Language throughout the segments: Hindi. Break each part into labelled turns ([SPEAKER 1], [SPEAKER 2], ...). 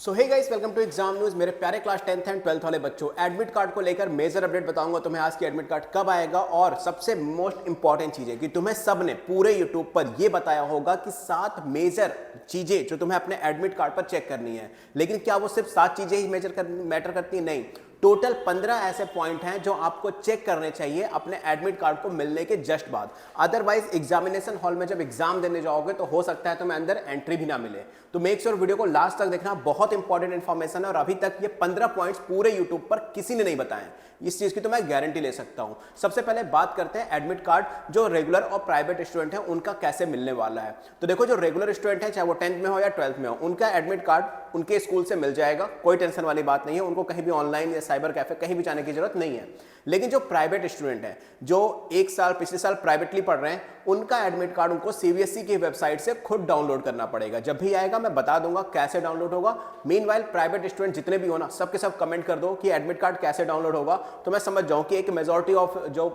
[SPEAKER 1] So hey guys, welcome to exam news. मेरे प्यारे क्लास 10th एंड 12th वाले बच्चों, एडमिट कार्ड को लेकर मेजर अपडेट बताऊंगा तुम्हें आज की एडमिट कार्ड कब आएगा। और सबसे मोस्ट इंपॉर्टेंट चीज है कि तुम्हें सबने पूरे यूट्यूब पर यह बताया होगा कि 7 मेजर चीजें जो तुम्हें अपने एडमिट कार्ड पर चेक करनी है। लेकिन क्या वो सिर्फ 7 चीजें ही मैटर करती है? नहीं, टोटल 15 ऐसे पॉइंट हैं जो आपको चेक करने चाहिए अपने एडमिट कार्ड को मिलने के जस्ट बाद। अदरवाइज एग्जामिनेशन हॉल में जब एग्जाम देने जाओगे तो हो सकता है तुम्हें अंदर एंट्री भी ना मिले। तो मेक श्योर वीडियो को लास्ट तक देखना, बहुत इंपॉर्टेंट इंफॉर्मेशन है। और अभी तक ये 15 पॉइंट्स पूरे यूट्यूब पर किसी ने नहीं बताए, इस चीज की तो मैं गारंटी ले सकता हूं। सबसे पहले बात करते हैं एडमिट कार्ड जो रेगुलर और प्राइवेट स्टूडेंट है उनका कैसे मिलने वाला है। तो देखो, जो रेगुलर स्टूडेंट है चाहे वो 10th में हो या 12th में हो, उनका एडमिट कार्ड उनके स्कूल से मिल जाएगा, कोई टेंशन वाली बात नहीं है। उनको कहीं भी ऑनलाइन या साइबर कैफे कहीं भी जाने की जरूरत नहीं है। लेकिन जो प्राइवेट स्टूडेंट है, जो एक साल पिछले साल प्राइवेटली पढ़ रहे हैं, उनका एडमिट कार्ड उनको सीबीएसई की वेबसाइट से खुद डाउनलोड करना पड़ेगा। जब भी आएगा मैं बता दूंगा कैसे डाउनलोड होगा। मीनवाइल प्राइवेट स्टूडेंट जितने भी हो ना, सबके सब कमेंट कर दो कि एडमिट कार्ड कैसे डाउनलोड होगा, तो मैं समझ जाऊं कि एक मेजॉरिटी ऑफ जो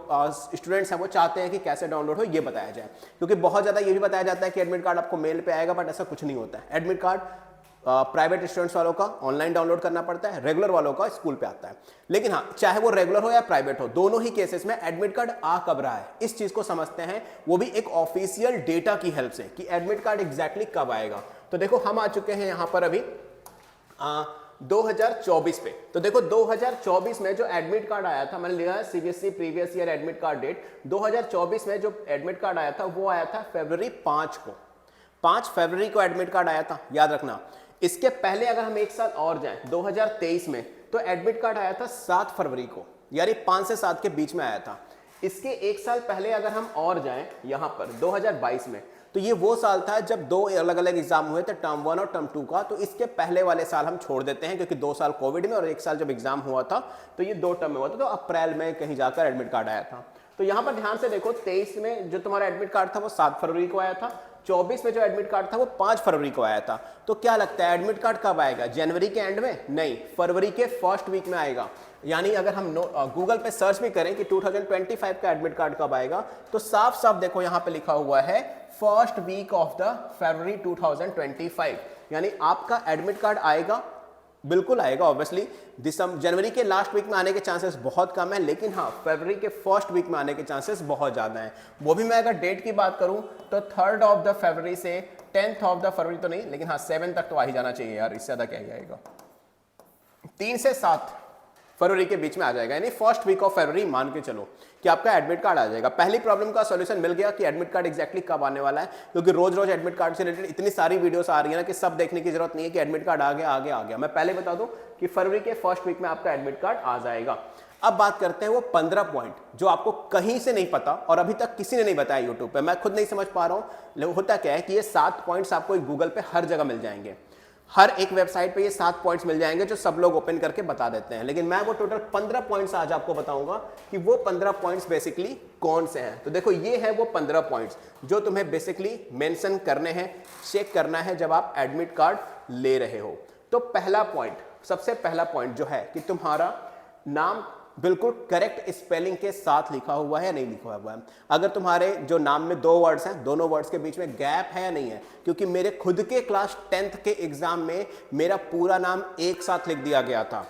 [SPEAKER 1] स्टूडेंट्स हैं वो चाहते हैं कि कैसे डाउनलोड हो ये बताया जाए। क्योंकि बहुत ज्यादा ये भी बताया जाता है कि एडमिट कार्ड आपको मेल पे आएगा, बट ऐसा कुछ नहीं होता है। एडमिट कार्ड प्राइवेट स्टूडेंट्स वालों का ऑनलाइन डाउनलोड करना पड़ता है, रेगुलर वालों का स्कूल पे आता है। लेकिन हाँ, चाहे वो रेगुलर हो या प्राइवेट हो, दोनों ही केसेस में एडमिट कार्ड आ कब रहा है इस चीज को समझते हैं, वो भी एक ऑफिशियल डेटा की हेल्प से कि एडमिट कार्ड एग्जैक्टली कब आएगा। तो देखो, हम आ चुके हैं यहां पर अभी 2024 पे। तो देखो, 2024 में जो एडमिट कार्ड आया था, मैंने लिखा है CBSE previous year admit card date. 2024 में जो एडमिट कार्ड आया था वो आया था फरवरी 5 को। 5 फरवरी को एडमिट कार्ड आया था, याद रखना। इसके पहले अगर हम एक साल और जाएं 2023 में, तो एडमिट कार्ड आया था 7 फरवरी को, यानी 5 से 7 के बीच में आया था। इसके एक साल पहले अगर हम और जाएं यहां पर 2022 में, तो ये वो साल था जब 2 अलग अलग एग्जाम हुए थे, टर्म 1 और टर्म 2 का। तो इसके पहले वाले साल हम छोड़ देते हैं क्योंकि 2 साल कोविड में और 1 साल जब एग्जाम हुआ था, तो ये 2 टर्म में हुआ था। तो अप्रैल में कहीं जाकर एडमिट कार्ड आया था। तो यहां पर ध्यान से देखो, 23 में जो तुम्हारा एडमिट कार्ड था वो 7 फरवरी को आया था। 24 में जो एडमिट कार्ड था वो 5 फरवरी को आया था। तो क्या लगता है एडमिट कार्ड कब आएगा? जनवरी के एंड में? नहीं, फरवरी के फर्स्ट वीक में आएगा। यानी अगर हम गूगल पे सर्च भी करें कि 2025 का एडमिट कार्ड कब आएगा, तो साफ साफ देखो यहां पे लिखा हुआ है first week of the February 2025। यानी आपका एडमिट कार्ड आएगा, बिल्कुल आएगा। ऑब्वियसली जनवरी के लास्ट वीक में आने के चांसेस बहुत कम है, लेकिन हाँ, फरवरी के फर्स्ट वीक में आने के चांसेस बहुत ज्यादा हैं। वो भी मैं अगर डेट की बात करूं तो 3rd ऑफ द फरवरी से 10th ऑफ द फरवरी तो नहीं, लेकिन हाँ 7 तक तो आ ही जाना चाहिए यार, इससे ज्यादा क्या ही आएगा। 3 से 7 फरवरी के बीच में आ जाएगा, यानी फर्स्ट वीक ऑफ फरवरी मान के चलो कि आपका एडमिट कार्ड आ जाएगा। पहली प्रॉब्लम का सॉल्यूशन मिल गया कि एडमिट कार्ड एग्जैक्टली कब आने वाला है, क्योंकि रोज रोज एडमिट कार्ड से रिलेटेड इतनी सारी वीडियोस आ रही है ना कि सब देखने की जरूरत नहीं है कि एडमिट कार्ड आ गया। मैं पहले बता दूं कि फरवरी के फर्स्ट वीक में आपका एडमिट कार्ड आ जाएगा। अब बात करते हैं वो 15 पॉइंट जो आपको कहीं से नहीं पता और अभी तक किसी ने नहीं बताया यूट्यूब पे। मैं खुद नहीं समझ पा रहा हूं। होता क्या है कि ये 7 पॉइंट्स आपको गूगल पे हर जगह मिल जाएंगे, हर एक वेबसाइट पे ये 7 पॉइंट्स मिल जाएंगे जो सब लोग ओपन करके बता देते हैं। लेकिन मैं वो टोटल 15 पॉइंट्स आज आपको बताऊंगा कि वो 15 पॉइंट्स बेसिकली कौन से हैं। तो देखो, ये है वो 15 पॉइंट्स जो तुम्हें बेसिकली मेंशन करने हैं, चेक करना है जब आप एडमिट कार्ड ले रहे हो। तो पहला पॉइंट, सबसे पहला पॉइंट जो है कि तुम्हारा नाम बिल्कुल करेक्ट स्पेलिंग के साथ लिखा हुआ है या नहीं लिखा हुआ है। अगर तुम्हारे जो नाम में 2 वर्ड्स हैं, दोनों वर्ड्स के बीच में गैप है या नहीं है। क्योंकि मेरे खुद के क्लास 10th के एग्जाम में मेरा पूरा नाम एक साथ लिख दिया गया था।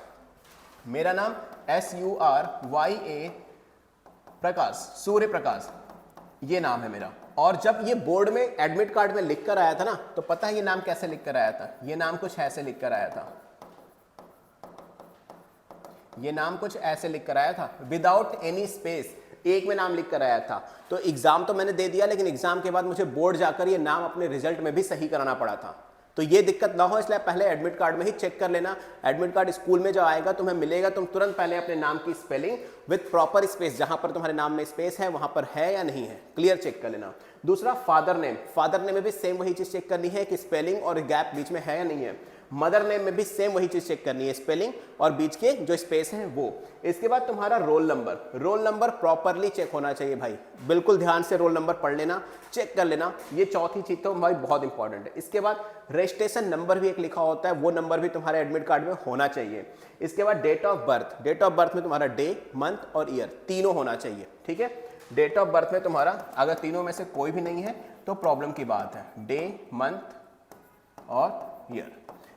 [SPEAKER 1] मेरा नाम SURYA प्रकाश, सूर्य प्रकाश, ये नाम है मेरा। और जब ये बोर्ड में एडमिट कार्ड में लिख कर आया था ना, तो पता है ये नाम कैसे लिख कर आया था? ये नाम कुछ ऐसे लिख कर आया था, ये नाम कुछ ऐसे लिख कर आया था, विदाउट एनी स्पेस, एक में नाम लिख कर आया था। तो एग्जाम तो मैंने दे दिया, लेकिन एग्जाम के बाद मुझे बोर्ड जाकर ये नाम अपने रिजल्ट में भी सही कराना पड़ा था। तो ये दिक्कत ना हो, इसलिए पहले एडमिट कार्ड में ही चेक कर लेना। एडमिट कार्ड स्कूल में जो आएगा तुम्हें मिलेगा, तुम तुरंत पहले अपने नाम की स्पेलिंग विद प्रॉपर स्पेस, जहां पर तुम्हारे नाम में स्पेस है वहां पर है या नहीं है, क्लियर चेक कर लेना। दूसरा, फादर नेम में भी सेम वही चीज चेक करनी है कि स्पेलिंग और गैप बीच में है या नहीं है। मदर नेम में भी सेम वही चीज चेक करनी है, स्पेलिंग और बीच के जो स्पेस है वो। इसके बाद तुम्हारा रोल नंबर प्रॉपरली चेक होना चाहिए भाई, बिल्कुल ध्यान से रोल नंबर पढ़ लेना, चेक कर लेना। ये चौथी चीज तो भाई बहुत इंपॉर्टेंट है। इसके बाद रजिस्ट्रेशन नंबर भी एक लिखा होता है, वो नंबर भी तुम्हारे एडमिट कार्ड में होना चाहिए। इसके बाद डेट ऑफ बर्थ में तुम्हारा डे, मंथ और ईयर तीनों होना चाहिए, ठीक है। डेट ऑफ बर्थ में तुम्हारा अगर तीनों में से कोई भी नहीं है तो प्रॉब्लम की बात है, डे, मंथ और ईयर।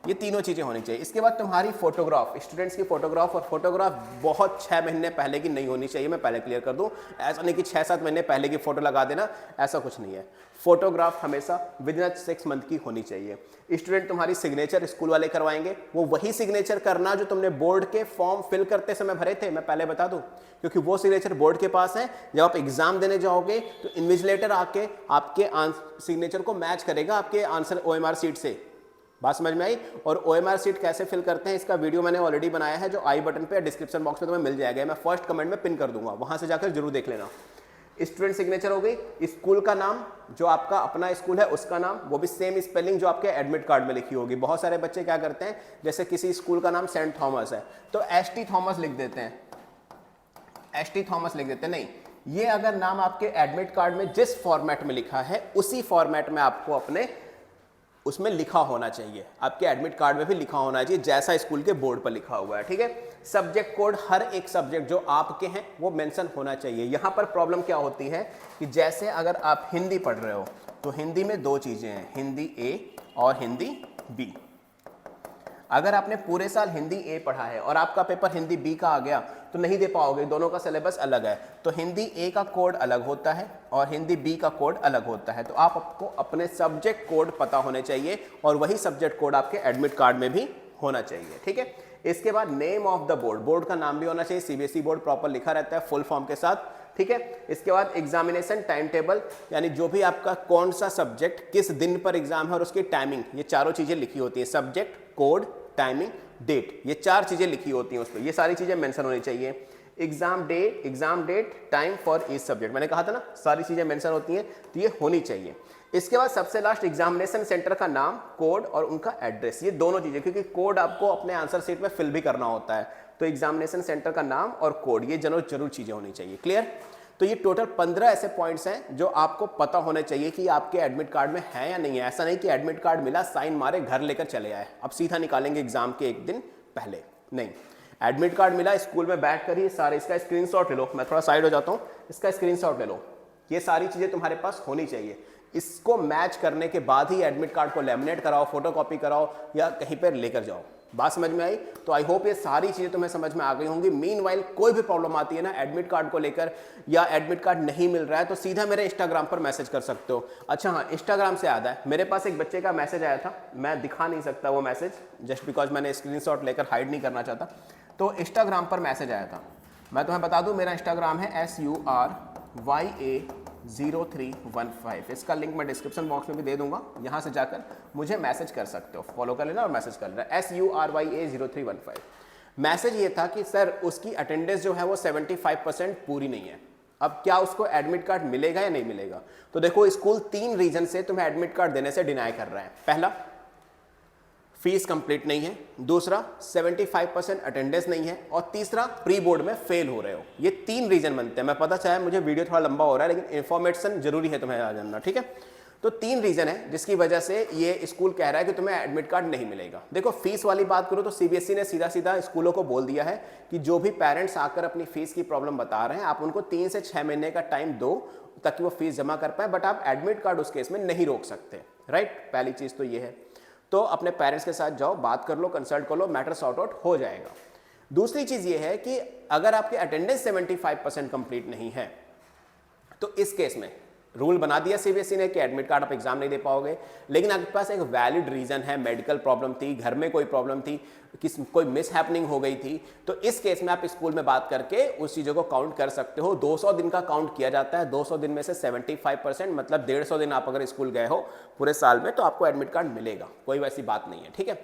[SPEAKER 1] ये तीनों चीज़ें होनी चाहिए। इसके बाद तुम्हारी फोटोग्राफ, स्टूडेंट्स की फोटोग्राफ, और फोटोग्राफ बहुत 6 महीने पहले की नहीं होनी चाहिए, मैं पहले क्लियर कर दूं। ऐसा नहीं कि 6-7 महीने पहले की फोटो लगा देना, ऐसा कुछ नहीं है। फोटोग्राफ हमेशा विदिन 6 मंथ की होनी चाहिए। स्टूडेंट तुम्हारी सिग्नेचर स्कूल वाले करवाएंगे, वो वही सिग्नेचर करना जो तुमने बोर्ड के फॉर्म फिल करते समय भरे थे, मैं पहले बता दूं, क्योंकि वो सिग्नेचर बोर्ड के पास है। जब आप एग्जाम देने जाओगे तो इन्विजिलेटर आके आपके सिग्नेचर को मैच करेगा आपके आंसर OMR सीट से। बात समझ में आई? और OMR सीट कैसे फिल करते हैं इसका वीडियो मैंने ऑलरेडी बनाया है, जो आई बटन पे डिस्क्रिप्शन बॉक्स में तुम्हें मिल जाएगा, मैं फर्स्ट कमेंट में पिन कर दूंगा, वहां से जाकर जरूर देख लेना। स्टूडेंट सिग्नेचर हो गई, स्कूल का नाम, जो आपका अपना स्कूल है उसका नाम, वो भी सेम स्पेलिंग जो आपके एडमिट कार्ड में लिखी होगी। बहुत सारे बच्चे क्या करते हैं, जैसे किसी स्कूल का नाम सेंट थॉमस है तो ST थॉमस लिख देते हैं, ST थॉमस लिख देते हैं। नहीं, ये अगर नाम आपके एडमिट कार्ड में जिस फॉर्मेट में लिखा है उसी फॉर्मेट में आपको अपने उसमें लिखा होना चाहिए, आपके एडमिट कार्ड में भी लिखा होना चाहिए जैसा स्कूल के बोर्ड पर लिखा हुआ है। ठीक है, सब्जेक्ट कोड, हर एक सब्जेक्ट जो आपके हैं वो मेंशन होना चाहिए। यहां पर प्रॉब्लम क्या होती है कि जैसे अगर आप हिंदी पढ़ रहे हो तो हिंदी में 2 चीजें हैं, हिंदी A और हिंदी B। अगर आपने पूरे साल हिंदी A पढ़ा है और आपका पेपर हिंदी B का आ गया तो नहीं दे पाओगे, दोनों का सिलेबस अलग है। तो हिंदी A का कोड अलग होता है और हिंदी B का कोड अलग होता है। तो आपको अपने सब्जेक्ट कोड पता होने चाहिए और वही सब्जेक्ट कोड आपके एडमिट कार्ड में भी होना चाहिए। ठीक है, इसके बाद name of the board, board का नाम भी होना चाहिए, CBSE बोर्ड प्रॉपर लिखा रहता है फुल फॉर्म के साथ। ठीक है, इसके बाद एग्जामिनेशन टाइम टेबल, यानी जो भी आपका कौन सा सब्जेक्ट किस दिन पर एग्जाम है और उसकी टाइमिंग, ये चारों चीजें लिखी होती है, सब्जेक्ट, कोड, टाइमिंग, डेट, ये 4 चीजें लिखी होती हैं उस पर, ये सारी चीजें मेंशन होनी चाहिए। Exam date, time for each subject, मैंने कहा था ना सारी चीजें मेंशन होती हैं, तो ये होनी चाहिए। इसके बाद सबसे लास्ट एग्जामिनेशन सेंटर का नाम, कोड और उनका एड्रेस, ये दोनों चीजें, क्योंकि कोड आपको अपने आंसर शीट में फिल भी करना होता है। तो एग्जामिनेशन सेंटर का नाम और कोड, ये जरूर चीजें होनी चाहिए। क्लियर? तो ये टोटल 15 ऐसे पॉइंट्स हैं जो आपको पता होने चाहिए कि आपके एडमिट कार्ड में है या नहीं है। ऐसा नहीं कि एडमिट कार्ड मिला, साइन मारे, घर लेकर चले आए, अब सीधा निकालेंगे एग्जाम के एक दिन पहले, नहीं। एडमिट कार्ड मिला, स्कूल में बैठ कर ही सारे इसका स्क्रीनशॉट ले लो, मैं थोड़ा साइड हो जाता हूँ, इसका स्क्रीनशॉट ले लो, ये सारी चीजें तुम्हारे पास होनी चाहिए। इसको मैच करने के बाद ही एडमिट कार्ड को लैमिनेट कराओ, फोटोकॉपी कराओ या कहीं पर लेकर जाओ। बात समझ में आई? तो आई होप ये सारी चीजें तुम्हें समझ में आ गई होंगी। मीनवाइल कोई भी प्रॉब्लम आती है ना एडमिट कार्ड को लेकर या एडमिट कार्ड नहीं मिल रहा है तो सीधा मेरे इंस्टाग्राम पर मैसेज कर सकते हो। अच्छा हाँ, इंस्टाग्राम से याद है, मेरे पास एक बच्चे का मैसेज आया था, मैं दिखा नहीं सकता वो मैसेज जस्ट बिकॉज मैंने स्क्रीनशॉट लेकर हाइड नहीं करना चाहता। तो इंस्टाग्राम पर मैसेज आया था, मैं तुम्हें बता दूं मेरा इंस्टाग्राम है SURYA0315, इसका लिंक मैं डिस्क्रिप्शन बॉक्स में भी दे दूंगा, यहां से जाकर मुझे मैसेज कर सकते हो, फॉलो कर लेना और मैसेज कर लेना, SURYA0315। मैसेज ये था कि सर उसकी अटेंडेंस जो है वो 75% पूरी नहीं है, अब क्या उसको एडमिट कार्ड मिलेगा या नहीं मिलेगा। तो देखो स्कूल 3 रीजन से तुम्हें एडमिट कार्ड देने से डिनाई कर रहा है। पहला, फीस कंप्लीट नहीं है, दूसरा 75% अटेंडेंस नहीं है और तीसरा प्री बोर्ड में फेल हो रहे हो। ये 3 रीजन बनते हैं। मैं पता चाहे मुझे वीडियो थोड़ा लंबा हो रहा है लेकिन इन्फॉर्मेशन जरूरी है तुम्हें जानना, ठीक है। तो 3 रीजन है जिसकी वजह से ये स्कूल कह रहा है कि तुम्हें एडमिट कार्ड नहीं मिलेगा। देखो फीस वाली बात करो तो CBSE ने सीधा सीधा स्कूलों को बोल दिया है कि जो भी पेरेंट्स आकर अपनी फीस की प्रॉब्लम बता रहे हैं आप उनको 3 से 6 महीने का टाइम दो ताकि वो फीस जमा कर पाए, बट आप एडमिट कार्ड उस केस में नहीं रोक सकते, राइट। पहली चीज तो ये है, तो अपने पेरेंट्स के साथ जाओ, बात कर लो, कंसल्ट कर लो, मैटर सॉर्ट आउट हो जाएगा। दूसरी चीज ये है कि अगर आपकी अटेंडेंस 75% कंप्लीट नहीं है तो इस केस में रूल बना दिया CBSE ने कि एडमिट कार्ड आप एग्जाम नहीं दे पाओगे, लेकिन आपके पास एक वैलिड रीजन है, मेडिकल प्रॉब्लम थी, घर में कोई प्रॉब्लम थी, कोई मिस हैपनिंग हो गई थी, तो इस केस में आप स्कूल में बात करके उस चीजों को काउंट कर सकते हो। 200 दिन का काउंट किया जाता है, 200 दिन में से 75% मतलब 150 दिन आप अगर स्कूल गए हो पूरे साल में तो आपको एडमिट कार्ड मिलेगा, कोई वैसी बात नहीं है, ठीक है।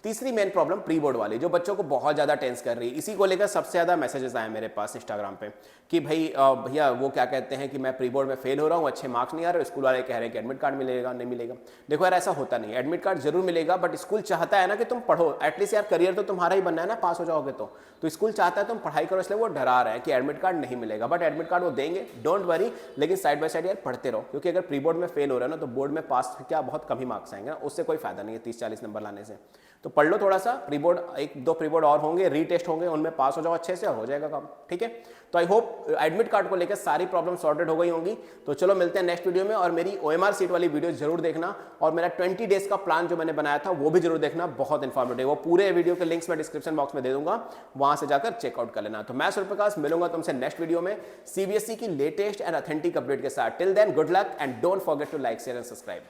[SPEAKER 1] तीसरी मेन प्रॉब्लम प्री बोर्ड वाली जो बच्चों को बहुत ज़्यादा टेंस कर रही है, इसी को लेकर सबसे ज़्यादा मैसेजेस आए मेरे पास इंस्टाग्राम पे कि भाई भैया वो क्या कहते हैं कि मैं प्री बोर्ड में फेल हो रहा हूँ, अच्छे मार्क्स नहीं आ रहे, स्कूल वाले कह रहे हैं कि एडमिट कार्ड मिलेगा, नहीं मिलेगा। देखो यार ऐसा होता नहीं है, एडमिट कार्ड जरूर मिलेगा, बट स्कूल चाहता है ना कि तुम पढ़ो, एटलीस्ट यार करियर तो तुम्हारा ही बनना है ना, पास हो जाओगे तो स्कूल चाहता है तुम पढ़ाई करो, इसलिए वो डरा रहा है कि एडमिट कार्ड नहीं मिलेगा, बट एडमिट कार्ड वो देंगे, डोंट वरी। लेकिन साइड बाय साइड यार पढ़ते रहो, क्योंकि अगर प्री बोर्ड में फेल हो रहा है ना तो बोर्ड में पास क्या बहुत कम ही मार्क्स आएंगे ना, उससे कोई फायदा नहीं है 30-40 नंबर लाने से। तो पढ़ लो थोड़ा सा, प्री बोर्ड 1-2 प्री बोर्ड और होंगे, रीटेस्ट होंगे, उनमें पास हो जाओ अच्छे से, हो जाएगा काम, ठीक है। तो आई होप एडमिट कार्ड को लेकर सारी प्रॉब्लम सॉर्टेड हो गई होंगी। तो चलो मिलते हैं नेक्स्ट वीडियो में, और मेरी OMR सीट वाली वीडियो जरूर देखना, और मेरा 20 डेज का प्लान जो मैंने बनाया था वो भी जरूर देखना, बहुत इंफॉर्मेटिव। वो पूरे वीडियो के लिंक्स मैं डिस्क्रिप्शन बॉक्स में दे दूंगा, वहां से जाकर चेकआउट कर लेना। तो मैं सूर्यप्रकाश मिलूंगा तुमसे नेक्स्ट वीडियो में CBSE की लेटेस्ट एंड ऑथेंटिक अपडेट के साथ। Till then good luck and don't forget to like, share and subscribe.